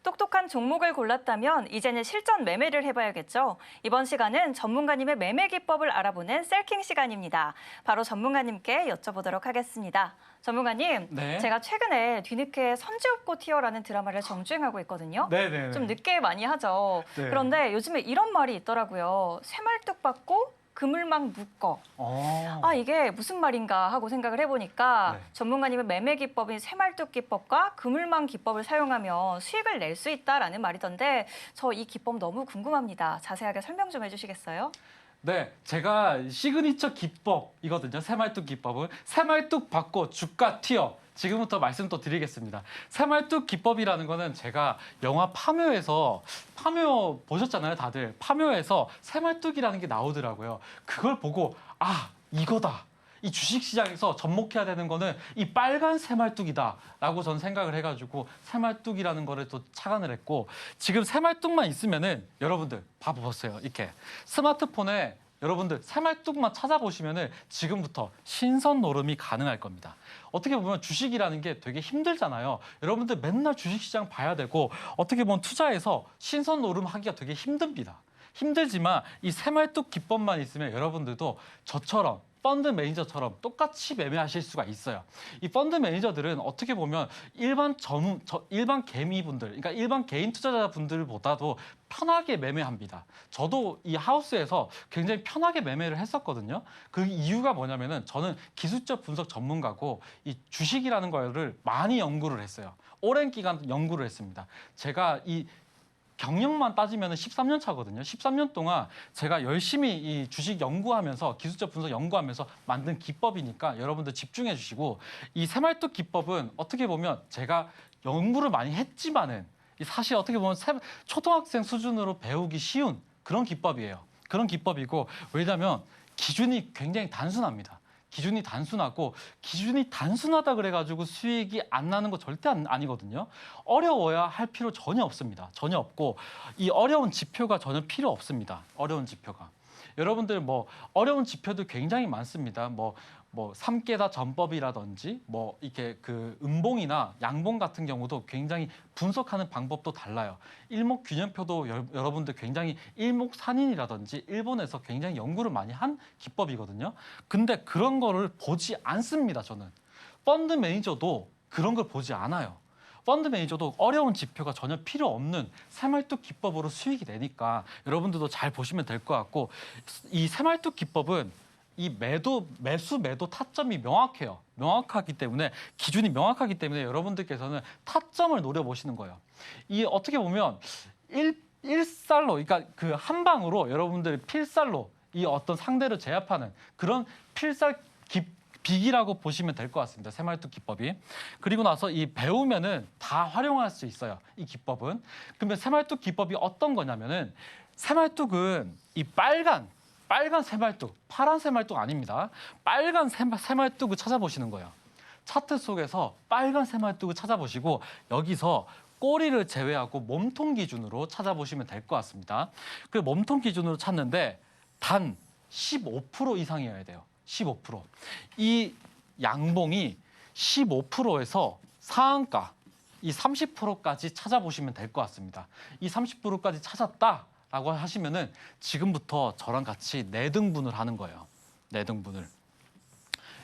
똑똑한 종목을 골랐다면 이제는 실전 매매를 해봐야겠죠. 이번 시간은 전문가님의 매매 기법을 알아보는 셀킹 시간입니다. 바로 전문가님께 여쭤보도록 하겠습니다. 전문가님, 네. 제가 최근에 뒤늦게 선지옵고 티어라는 드라마를 정주행하고 있거든요. 네네. 좀 늦게 많이 하죠. 네. 그런데 요즘에 이런 말이 있더라고요. 쇠말뚝 받고 그물망 묶어. 어. 아, 이게 무슨 말인가 하고 생각을 해보니까 네. 전문가님은 매매 기법인 새말뚝 기법과 그물망 기법을 사용하면 수익을 낼 수 있다라는 말이던데 저 이 기법 너무 궁금합니다. 자세하게 설명 좀 해주시겠어요? 네, 제가 시그니처 기법이거든요. 새말뚝 기법은. 새말뚝 받고 주가 튀어. 지금부터 말씀 또 드리겠습니다. 새말뚝 기법이라는 거는 제가 영화 파묘에서, 파묘 보셨잖아요, 다들. 파묘에서 새말뚝이라는 게 나오더라고요. 그걸 보고 아, 이거다. 이 주식시장에서 접목해야 되는 거는 이 빨간 새말뚝이다라고 전 생각을 해가지고 새말뚝이라는 거를 또 착안을 했고, 지금 새말뚝만 있으면은 여러분들 봐보세요. 이렇게 스마트폰에 여러분들 새말뚝만 찾아보시면은 지금부터 신선 노름이 가능할 겁니다. 어떻게 보면 주식이라는 게 되게 힘들잖아요. 여러분들 맨날 주식시장 봐야 되고 어떻게 보면 투자해서 신선 노름 하기가 되게 힘듭니다. 힘들지만 이 새말뚝 기법만 있으면 여러분들도 저처럼 펀드 매니저처럼 똑같이 매매하실 수가 있어요. 이 펀드 매니저들은 어떻게 보면 일반 개미분들, 그러니까 일반 개인 투자자분들보다도 편하게 매매합니다. 저도 이 하우스에서 굉장히 편하게 매매를 했었거든요. 그 이유가 뭐냐면은 저는 기술적 분석 전문가고 이 주식이라는 거를 많이 연구를 했어요. 오랜 기간 연구를 했습니다. 제가 이 경력만 따지면 13년 차거든요. 13년 동안 제가 열심히 이 주식 연구하면서 기술적 분석 연구하면서 만든 기법이니까 여러분들 집중해 주시고, 이 새말뚝 기법은 어떻게 보면 제가 연구를 많이 했지만은 사실 어떻게 보면 초등학생 수준으로 배우기 쉬운 그런 기법이에요. 그런 기법이고, 왜냐하면 기준이 굉장히 단순합니다. 기준이 단순하고, 기준이 단순하다 그래가지고 수익이 안 나는 거 절대 아니거든요. 어려워야 할 필요 전혀 없습니다. 전혀 없고, 이 어려운 지표가 전혀 필요 없습니다. 어려운 지표가. 여러분들 뭐 어려운 지표도 굉장히 많습니다. 뭐 3개다 전법이라든지 뭐 이렇게 그 음봉이나 양봉 같은 경우도 굉장히 분석하는 방법도 달라요. 일목균형표도 여러분들 굉장히 일목산인이라든지 일본에서 굉장히 연구를 많이 한 기법이거든요. 근데 그런 거를 보지 않습니다, 저는. 펀드 매니저도 그런 걸 보지 않아요. 펀드 매니저도 어려운 지표가 전혀 필요 없는 새말뚝 기법으로 수익이 되니까 여러분들도 잘 보시면 될 것 같고, 이 새말뚝 기법은 이 매수 매도 타점이 명확해요. 명확하기 때문에, 기준이 명확하기 때문에 여러분들께서는 타점을 노려보시는 거예요. 이 어떻게 보면 일살로, 그러니까 그 한 방으로 여러분들이 필살로 이 어떤 상대를 제압하는 그런 필살 비기라고 보시면 될 것 같습니다. 새말뚝 기법이. 그리고 나서 이 배우면은 다 활용할 수 있어요. 이 기법은. 그러면 새말뚝 기법이 어떤 거냐면은, 새말뚝은 이 빨간 새말뚝, 파란 새말뚝 아닙니다. 빨간 새말뚝을 찾아보시는 거예요. 차트 속에서 빨간 새말뚝을 찾아보시고, 여기서 꼬리를 제외하고 몸통 기준으로 찾아보시면 될 것 같습니다. 그 몸통 기준으로 찾는데 단 15% 이상이어야 돼요. 15%. 이 양봉이 15%에서 상한가 이 30%까지 찾아보시면 될 것 같습니다. 이 30%까지 찾았다라고 하시면은 지금부터 저랑 같이 4등분을 하는 거예요. 4등분을.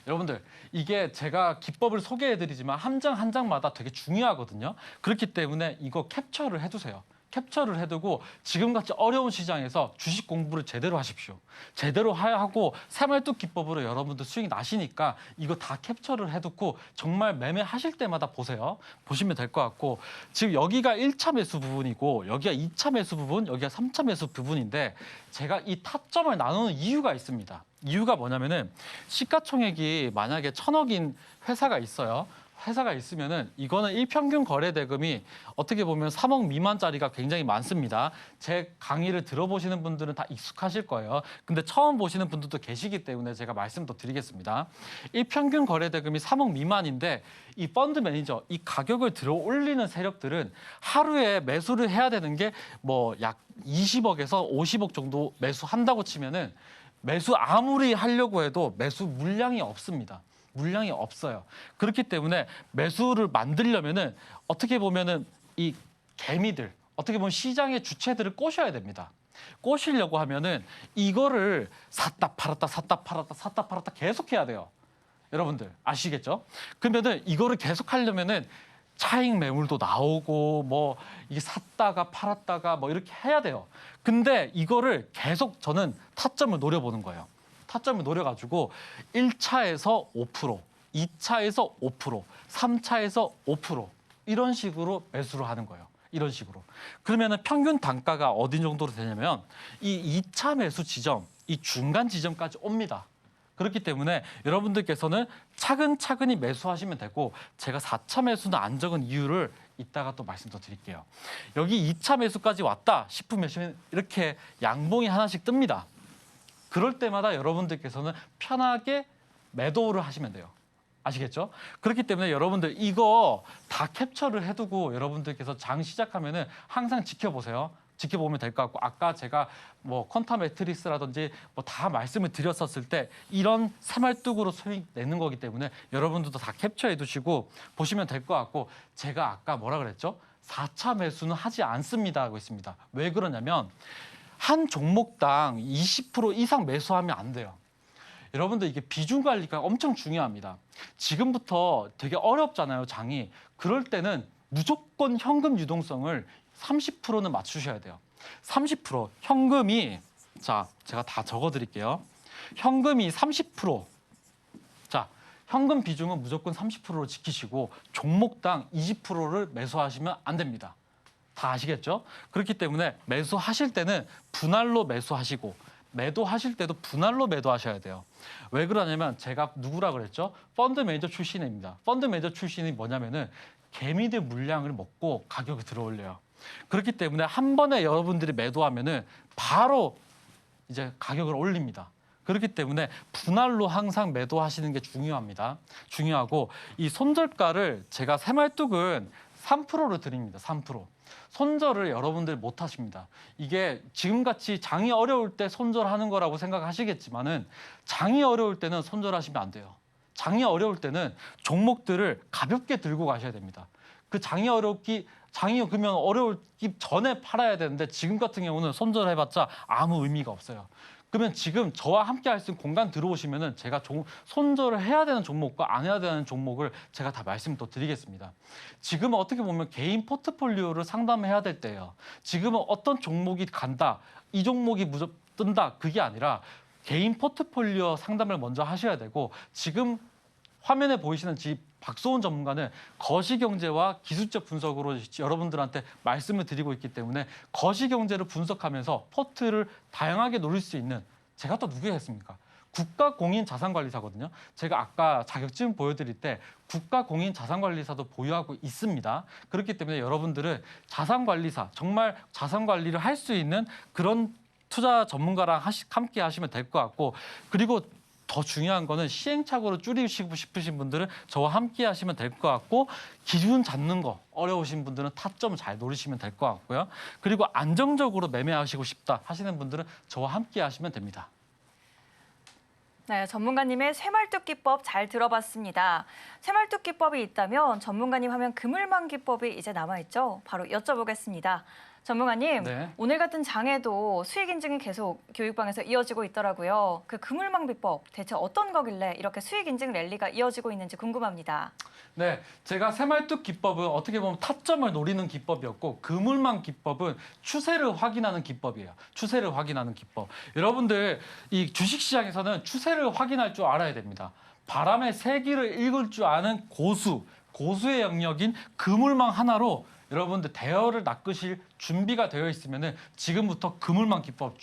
여러분들, 이게 제가 기법을 소개해드리지만 한 장 한 장마다 되게 중요하거든요. 그렇기 때문에 이거 캡처를 해두세요. 캡처를 해두고 지금같이 어려운 시장에서 주식 공부를 제대로 하십시오. 제대로 하고 새말뚝 기법으로 여러분들 수익이 나시니까 이거 다 캡처를 해두고 정말 매매하실 때마다 보세요. 보시면 될 것 같고, 지금 여기가 1차 매수 부분이고 여기가 2차 매수 부분, 여기가 3차 매수 부분인데 제가 이 타점을 나누는 이유가 있습니다. 이유가 뭐냐면은, 시가총액이 만약에 1,000억인 회사가 있어요. 회사가 있으면은 이거는 일평균 거래 대금이 어떻게 보면 3억 미만짜리가 굉장히 많습니다. 제 강의를 들어보시는 분들은 다 익숙하실 거예요. 근데 처음 보시는 분들도 계시기 때문에 제가 말씀도 드리겠습니다. 일평균 거래 대금이 3억 미만인데 이 펀드 매니저, 이 가격을 들어 올리는 세력들은 하루에 매수를 해야 되는 게 뭐 약 20억에서 50억 정도 매수한다고 치면은, 매수 아무리 하려고 해도 매수 물량이 없습니다. 물량이 없어요. 그렇기 때문에 매수를 만들려면은 어떻게 보면은 이 개미들, 어떻게 보면 시장의 주체들을 꼬셔야 됩니다. 꼬시려고 하면은 이거를 샀다 팔았다 샀다 팔았다 샀다 팔았다 계속 해야 돼요. 여러분들 아시겠죠? 그러면은 이거를 계속 하려면은 차익 매물도 나오고 뭐 이게 샀다가 팔았다가 뭐 이렇게 해야 돼요. 근데 이거를 계속 저는 타점을 노려보는 거예요. 타점을 노려가지고 1차에서 5%, 2차에서 5%, 3차에서 5% 이런 식으로 매수를 하는 거예요. 이런 식으로. 그러면은 평균 단가가 어디 정도로 되냐면 이 2차 매수 지점, 이 중간 지점까지 옵니다. 그렇기 때문에 여러분들께서는 차근차근히 매수하시면 되고 제가 4차 매수는 안 적은 이유를 이따가 또 말씀 더 드릴게요. 여기 2차 매수까지 왔다 싶으면 이렇게 양봉이 하나씩 뜹니다. 그럴 때마다 여러분들께서는 편하게 매도를 하시면 돼요. 아시겠죠? 그렇기 때문에 여러분들 이거 다 캡처를 해두고 여러분들께서 장 시작하면은 항상 지켜보세요. 지켜보면 될 것 같고 아까 제가 뭐 퀀텀 매트릭스라든지 뭐 다 말씀을 드렸었을 때 이런 새말뚝으로 수익 내는 거기 때문에 여러분들도 다 캡처해 두시고 보시면 될 것 같고 제가 아까 뭐라 그랬죠? 4차 매수는 하지 않습니다 하고 있습니다. 왜 그러냐면 한 종목당 20% 이상 매수하면 안 돼요. 여러분들 이게 비중 관리가 엄청 중요합니다. 지금부터 되게 어렵잖아요, 장이. 그럴 때는 무조건 현금 유동성을 30%는 맞추셔야 돼요. 30% 현금이 자, 제가 다 적어 드릴게요. 현금이 30%. 자, 현금 비중은 무조건 30%로 지키시고 종목당 20%를 매수하시면 안 됩니다. 다 아시겠죠? 그렇기 때문에 매수하실 때는 분할로 매수하시고 매도하실 때도 분할로 매도하셔야 돼요. 왜 그러냐면 제가 누구라 그랬죠? 펀드 매니저 출신입니다. 펀드 매니저 출신이 뭐냐면은 개미들 물량을 먹고 가격이 들어올려요. 그렇기 때문에 한 번에 여러분들이 매도하면은 바로 이제 가격을 올립니다. 그렇기 때문에 분할로 항상 매도하시는 게 중요합니다. 중요하고 이 손절가를 제가 새말뚝은 3%로 드립니다. 3%. 손절을 여러분들 못 하십니다. 이게 지금같이 장이 어려울 때 손절하는 거라고 생각하시겠지만은 장이 어려울 때는 손절하시면 안 돼요. 장이 어려울 때는 종목들을 가볍게 들고 가셔야 됩니다. 그 장이 그러면 어려울기 전에 팔아야 되는데 지금 같은 경우는 손절해봤자 아무 의미가 없어요. 그러면 지금 저와 함께 할 수 있는 공간 들어오시면은 제가 손절을 해야 되는 종목과 안 해야 되는 종목을 제가 다 말씀 또 드리겠습니다. 지금은 어떻게 보면 개인 포트폴리오를 상담해야 될 때예요. 지금은 어떤 종목이 간다, 이 종목이 뜬다 그게 아니라 개인 포트폴리오 상담을 먼저 하셔야 되고 지금 화면에 보이시는 박소은 전문가는 거시경제와 기술적 분석으로 여러분들한테 말씀을 드리고 있기 때문에 거시경제를 분석하면서 포트를 다양하게 노릴 수 있는 제가 또 누구겠습니까? 국가공인자산관리사거든요. 제가 아까 자격증 보여드릴 때 국가공인자산관리사도 보유하고 있습니다. 그렇기 때문에 여러분들은 자산관리사, 정말 자산관리를 할 수 있는 그런 투자 전문가랑 함께 하시면 될 것 같고 그리고 더 중요한 거는 시행착오를 줄이시고 싶으신 분들은 저와 함께 하시면 될 것 같고 기준 잡는 거 어려우신 분들은 타점 잘 노리시면 될 것 같고요. 그리고 안정적으로 매매하시고 싶다 하시는 분들은 저와 함께 하시면 됩니다. 네, 전문가님의 새말뚝 기법 잘 들어봤습니다. 새말뚝 기법이 있다면 전문가님 하면 그물망 기법이 이제 남아있죠? 바로 여쭤보겠습니다. 전문가님, 네. 오늘 같은 장에도 수익 인증이 계속 교육방에서 이어지고 있더라고요. 그 그물망 비법 대체 어떤 거길래 이렇게 수익 인증 랠리가 이어지고 있는지 궁금합니다. 네, 제가 새말뚝 기법은 어떻게 보면 타점을 노리는 기법이었고 그물망 기법은 추세를 확인하는 기법이에요. 추세를 확인하는 기법. 여러분들 이 주식시장에서는 추세를 확인할 줄 알아야 됩니다. 바람의 세기를 읽을 줄 아는 고수의 영역인 그물망 하나로 여러분들 대여를 낚으실 준비가 되어 있으면은 지금부터 그물망 기법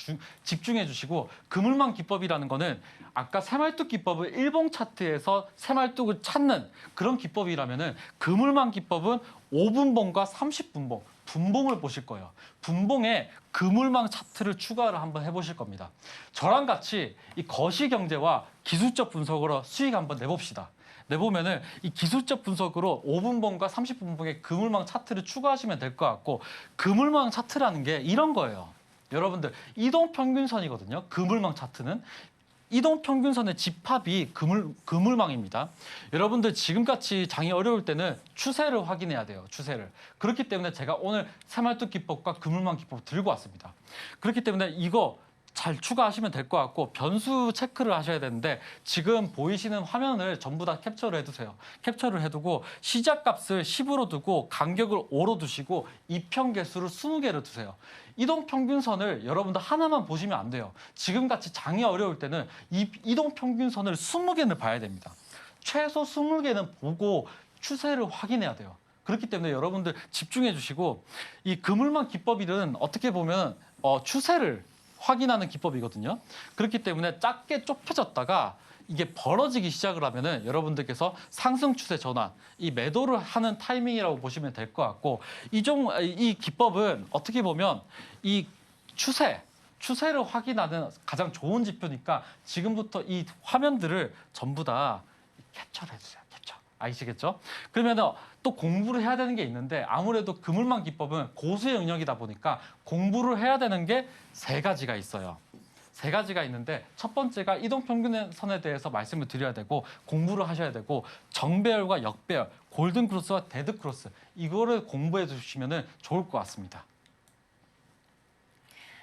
집중해 주시고 그물망 기법이라는 거는 아까 새말뚝 기법을 일봉 차트에서 새말뚝을 찾는 그런 기법이라면은 그물망 기법은 5분봉과 30분봉 분봉을 보실 거예요. 분봉에 그물망 차트를 추가를 한번 해보실 겁니다. 저랑 같이 이 거시경제와 기술적 분석으로 수익 한번 내봅시다. 내보면은 이 기술적 분석으로 5분봉과 30분봉의 그물망 차트를 추가하시면 될 것 같고 그물망 차트라는 게 이런 거예요. 여러분들 이동평균선이거든요. 그물망 차트는. 이동평균선의 집합이 그물망입니다. 여러분들 지금같이 장이 어려울 때는 추세를 확인해야 돼요. 추세를. 그렇기 때문에 제가 오늘 새말뚝 기법과 그물망 기법 들고 왔습니다. 그렇기 때문에 이거 잘 추가하시면 될 것 같고 변수 체크를 하셔야 되는데 지금 보이시는 화면을 전부 다 캡처를 해두세요. 캡처를 해두고 시작값을 10으로 두고 간격을 5로 두시고 이평 개수를 20개를 두세요. 이동 평균선을 여러분들 하나만 보시면 안 돼요. 지금같이 장이 어려울 때는 이 이동 평균선을 20개는 봐야 됩니다. 최소 20개는 보고 추세를 확인해야 돼요. 그렇기 때문에 여러분들 집중해 주시고 이 그물망 기법일은 어떻게 보면 추세를 확인하는 기법이거든요. 그렇기 때문에 작게 좁혀졌다가 이게 벌어지기 시작을 하면은 여러분들께서 상승 추세 전환, 이 매도를 하는 타이밍이라고 보시면 될 것 같고 이 기법은 어떻게 보면 이 추세를 확인하는 가장 좋은 지표니까 지금부터 이 화면들을 전부 다 캡처를 해주세요. 캡처. 아시겠죠? 그러면 또 공부를 해야 되는 게 있는데 아무래도 그물망 기법은 고수의 영역이다 보니까 공부를 해야 되는 게 세 가지가 있어요. 세 가지가 있는데 첫 번째가 이동평균선에 대해서 말씀을 드려야 되고 공부를 하셔야 되고 정배열과 역배열, 골든크로스와 데드크로스 이거를 공부해 주시면 좋을 것 같습니다.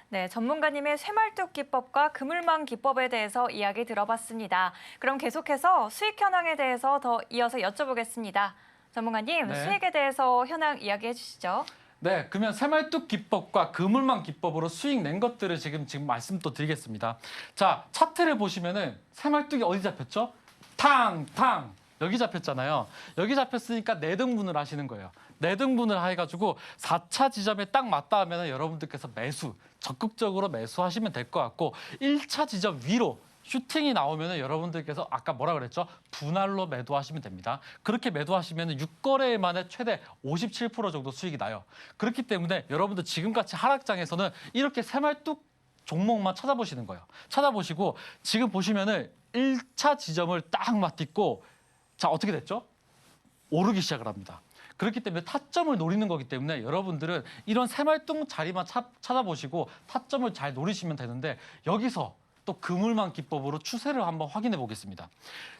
네, 전문가님의 쇠말뚝 기법과 그물망 기법에 대해서 이야기 들어봤습니다. 그럼 계속해서 수익 현황에 대해서 더 이어서 여쭤보겠습니다. 전문가님, 네. 수익에 대해서 현황 이야기해 주시죠. 네, 그러면 쇠말뚝 기법과 그물망 기법으로 수익 낸 것들을 지금 말씀 또 드리겠습니다. 자, 차트를 보시면은 쇠말뚝이 어디 잡혔죠? 탕! 여기 잡혔잖아요. 여기 잡혔으니까 4등분을 하시는 거예요. 4등분을 해가지고 4차 지점에 딱 맞다 하면 여러분들께서 적극적으로 매수하시면 될 것 같고 1차 지점 위로 슈팅이 나오면 여러분들께서 아까 뭐라 그랬죠? 분할로 매도하시면 됩니다. 그렇게 매도하시면 6거래 만에 최대 57% 정도 수익이 나요. 그렇기 때문에 여러분들 지금같이 하락장에서는 이렇게 새말뚝 종목만 찾아보시는 거예요. 찾아보시고 지금 보시면은 1차 지점을 딱 맞딛고 자, 어떻게 됐죠? 오르기 시작을 합니다. 그렇기 때문에 타점을 노리는 거기 때문에 여러분들은 이런 새말뚝 자리만 찾아보시고 타점을 잘 노리시면 되는데 여기서 또 그물망 기법으로 추세를 한번 확인해 보겠습니다.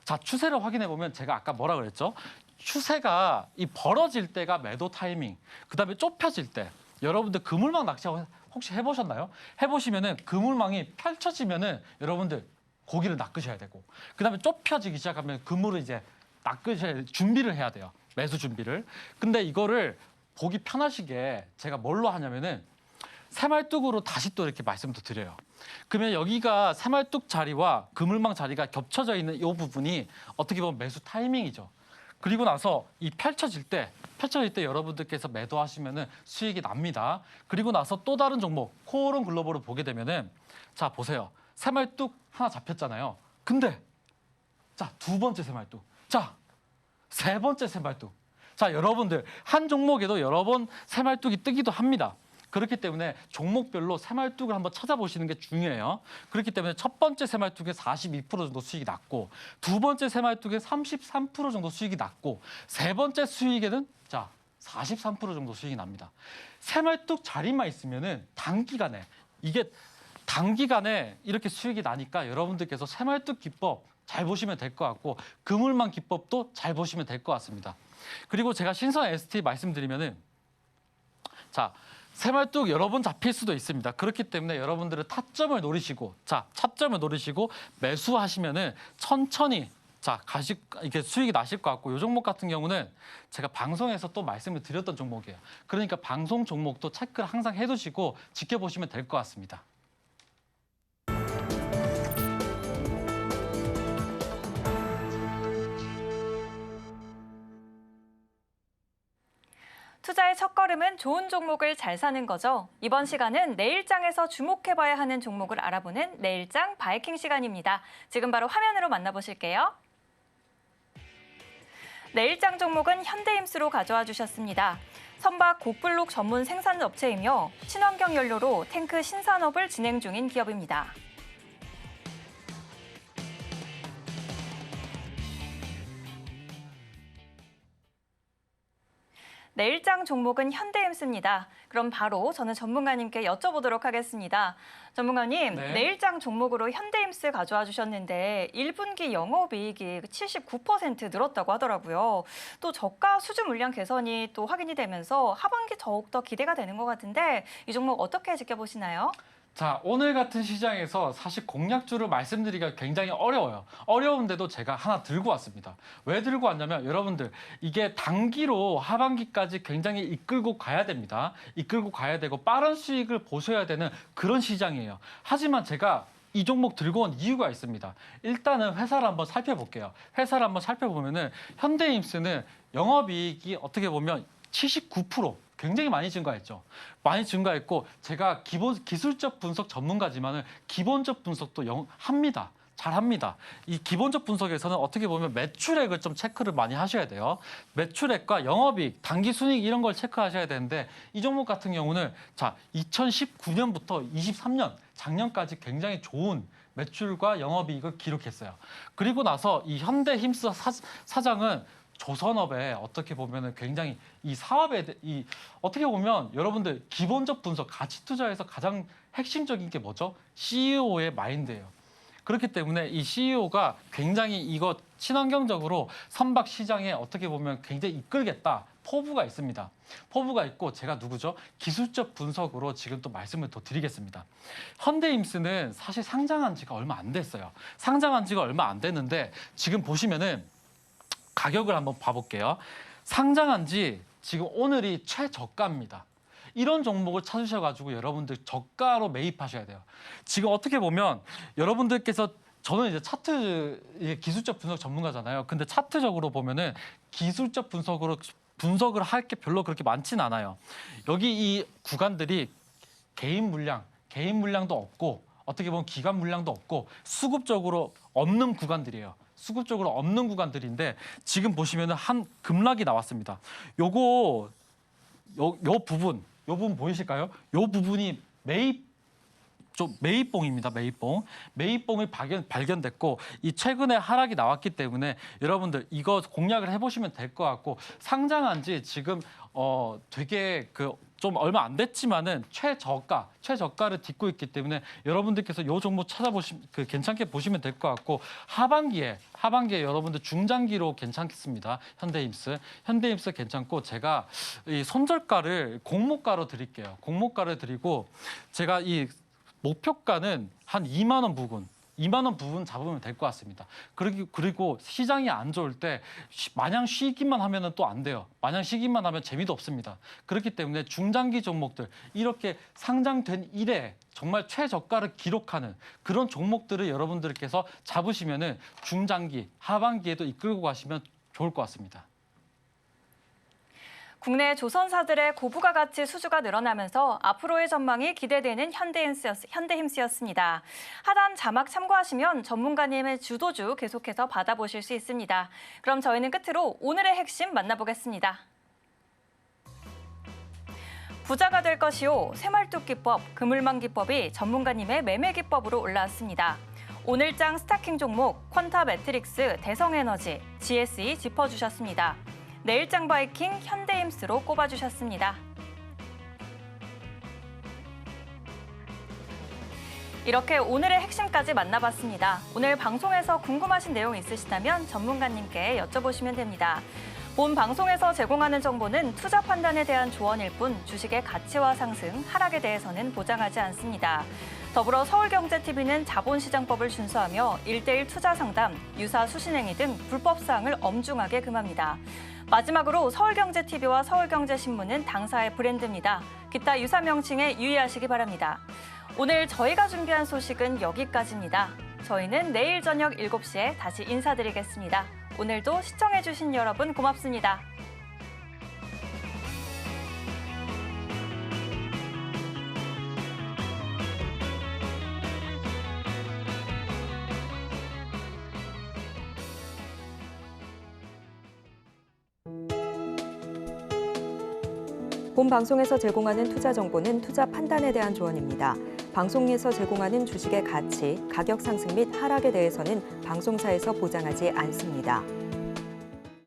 자, 추세를 확인해 보면 제가 아까 뭐라 그랬죠? 추세가 이 벌어질 때가 매도 타이밍, 그다음에 좁혀질 때 여러분들 그물망 낚시 혹시 해보셨나요? 해보시면은 그물망이 펼쳐지면은 여러분들 고기를 낚으셔야 되고 그다음에 좁혀지기 시작하면 그물을 이제 낚으셔야 준비를 해야 돼요. 매수 준비를. 근데 이거를 보기 편하시게 제가 뭘로 하냐면은 새말뚝으로 다시 또 이렇게 말씀을 드려요. 그러면 여기가 새말뚝 자리와 그물망 자리가 겹쳐져 있는 이 부분이 어떻게 보면 매수 타이밍이죠. 그리고 나서 이 펼쳐질 때 여러분들께서 매도하시면은 수익이 납니다. 그리고 나서 또 다른 종목 코오롱 글로벌을 보게 되면은 자, 보세요. 새말뚝 하나 잡혔잖아요. 근데 자, 두 번째 새말뚝. 자, 세 번째 새말뚝. 자, 여러분들 한 종목에도 여러 번 새말뚝이 뜨기도 합니다. 그렇기 때문에 종목별로 새말뚝을 한번 찾아보시는 게 중요해요. 그렇기 때문에 첫 번째 새말뚝에 42% 정도 수익이 났고 두 번째 새말뚝에 33% 정도 수익이 났고 세 번째 수익에는 자 43% 정도 수익이 납니다. 새말뚝 자리만 있으면은 단기간에 이렇게 수익이 나니까 여러분들께서 새말뚝 기법 잘 보시면 될 것 같고 그물망 기법도 잘 보시면 될 것 같습니다. 그리고 제가 신선 ST 말씀드리면은 자. 새말뚝 여러 번 잡힐 수도 있습니다. 그렇기 때문에 여러분들은 타점을 노리시고, 차점을 노리시고 매수하시면은 천천히 이렇게 수익이 나실 것 같고, 이 종목 같은 경우는 제가 방송에서 또 말씀을 드렸던 종목이에요. 그러니까 방송 종목도 체크를 항상 해두시고 지켜보시면 될 것 같습니다. 투자의 첫걸음은 좋은 종목을 잘 사는 거죠. 이번 시간은 내일장에서 주목해봐야 하는 종목을 알아보는 내일장 바이킹 시간입니다. 지금 바로 화면으로 만나보실게요. 내일장 종목은 현대임수로 가져와 주셨습니다. 선박 고블록 전문 생산 업체이며 친환경 연료로 탱크 신산업을 진행 중인 기업입니다. 내일장 종목은 현대임수입니다. 그럼 바로 저는 전문가님께 여쭤보도록 하겠습니다. 전문가님, 네. 내일장 종목으로 현대임수 가져와 주셨는데 1분기 영업이익이 79% 늘었다고 하더라고요. 또 저가 수주 물량 개선이 또 확인이 되면서 하반기 더욱더 기대가 되는 것 같은데 이 종목 어떻게 지켜보시나요? 자, 오늘 같은 시장에서 사실 공략주를 말씀드리기가 굉장히 어려워요. 어려운데도 제가 하나 들고 왔습니다. 왜 들고 왔냐면 여러분들 이게 단기로 하반기까지 굉장히 이끌고 가야 됩니다. 이끌고 가야 되고 빠른 수익을 보셔야 되는 그런 시장이에요. 하지만 제가 이 종목 들고 온 이유가 있습니다. 일단은 회사를 한번 살펴볼게요. 회사를 한번 살펴보면은 현대임스는 영업이익이 어떻게 보면 79% 굉장히 많이 증가했죠. 많이 증가했고 제가 기술적 분석 전문가지만은 기본적 분석도 합니다. 잘합니다. 이 기본적 분석에서는 어떻게 보면 매출액을 좀 체크를 많이 하셔야 돼요. 매출액과 영업이익, 당기순이익 이런 걸 체크하셔야 되는데 이 종목 같은 경우는 자 2019년부터 23년 작년까지 굉장히 좋은 매출과 영업이익을 기록했어요. 그리고 나서 이 현대힘스 사장은 조선업에 어떻게 보면은 굉장히 이 사업에 어떻게 보면 여러분들 기본적 분석, 가치 투자에서 가장 핵심적인 게 뭐죠? CEO의 마인드예요. 그렇기 때문에 이 CEO가 굉장히 이거 친환경적으로 선박 시장에 어떻게 보면 굉장히 이끌겠다. 포부가 있습니다. 포부가 있고 제가 누구죠? 기술적 분석으로 지금 또 말씀을 더 드리겠습니다. 현대임스는 사실 상장한 지가 얼마 안 됐어요. 상장한 지가 얼마 안 됐는데 지금 보시면은 가격을 한번 봐볼게요. 상장한 지 지금 오늘이 최저가입니다. 이런 종목을 찾으셔가지고 여러분들 저가로 매입하셔야 돼요. 지금 어떻게 보면 여러분들께서 저는 이제 차트 기술적 분석 전문가잖아요. 근데 차트적으로 보면은 기술적 분석을 할 게 별로 그렇게 많진 않아요. 여기 이 구간들이 개인 물량도 없고 어떻게 보면 기관 물량도 없고 수급적으로 없는 구간들이에요. 수급적으로 없는 구간들인데 지금 보시면은 한 급락이 나왔습니다. 요 부분 보이실까요? 요 부분이 매입봉입니다. 매입봉이 발견됐고 이 최근에 하락이 나왔기 때문에 여러분들 이거 공략을 해보시면 될 것 같고 상장한 지 지금 되게 좀 얼마 안 됐지만은 최저가를 딛고 있기 때문에 여러분들께서 이 종목 찾아보시면 괜찮게 보시면 될 것 같고 하반기에 여러분들 중장기로 괜찮겠습니다. 현대임스 괜찮고 제가 이 손절가를 공모가로 드릴게요. 공모가를 드리고 제가 이 목표가는 한 2만 원 부분 잡으면 될 것 같습니다. 그리고 시장이 안 좋을 때 마냥 쉬기만 하면은 또 안 돼요. 마냥 쉬기만 하면 재미도 없습니다. 그렇기 때문에 중장기 종목들 이렇게 상장된 이래 정말 최저가를 기록하는 그런 종목들을 여러분들께서 잡으시면은 중장기 하반기에도 이끌고 가시면 좋을 것 같습니다. 국내 조선사들의 고부가 가치 수주가 늘어나면서 앞으로의 전망이 기대되는 현대힘스였습니다. 하단 자막 참고하시면 전문가님의 주도주 계속해서 받아보실 수 있습니다. 그럼 저희는 끝으로 오늘의 핵심 만나보겠습니다. 부자가 될 것이요. 쇠말뚝 기법, 그물망 기법이 전문가님의 매매 기법으로 올라왔습니다. 오늘장 스타킹 종목 퀀타 매트릭스, 대성에너지, GSE 짚어주셨습니다. 내일장 바이킹 현대힘스로 꼽아주셨습니다. 이렇게 오늘의 핵심까지 만나봤습니다. 오늘 방송에서 궁금하신 내용 있으시다면 전문가님께 여쭤보시면 됩니다. 본 방송에서 제공하는 정보는 투자 판단에 대한 조언일 뿐 주식의 가치와 상승, 하락에 대해서는 보장하지 않습니다. 더불어 서울경제TV는 자본시장법을 준수하며 1:1 투자 상담, 유사 수신행위 등 불법 사항을 엄중하게 금합니다. 마지막으로 서울경제TV와 서울경제신문은 당사의 브랜드입니다. 기타 유사 명칭에 유의하시기 바랍니다. 오늘 저희가 준비한 소식은 여기까지입니다. 저희는 내일 저녁 7시에 다시 인사드리겠습니다. 오늘도 시청해주신 여러분 고맙습니다. 본 방송에서 제공하는 투자 정보는 투자 판단에 대한 조언입니다. 방송에서 제공하는 주식의 가치, 가격 상승 및 하락에 대해서는 방송사에서 보장하지 않습니다.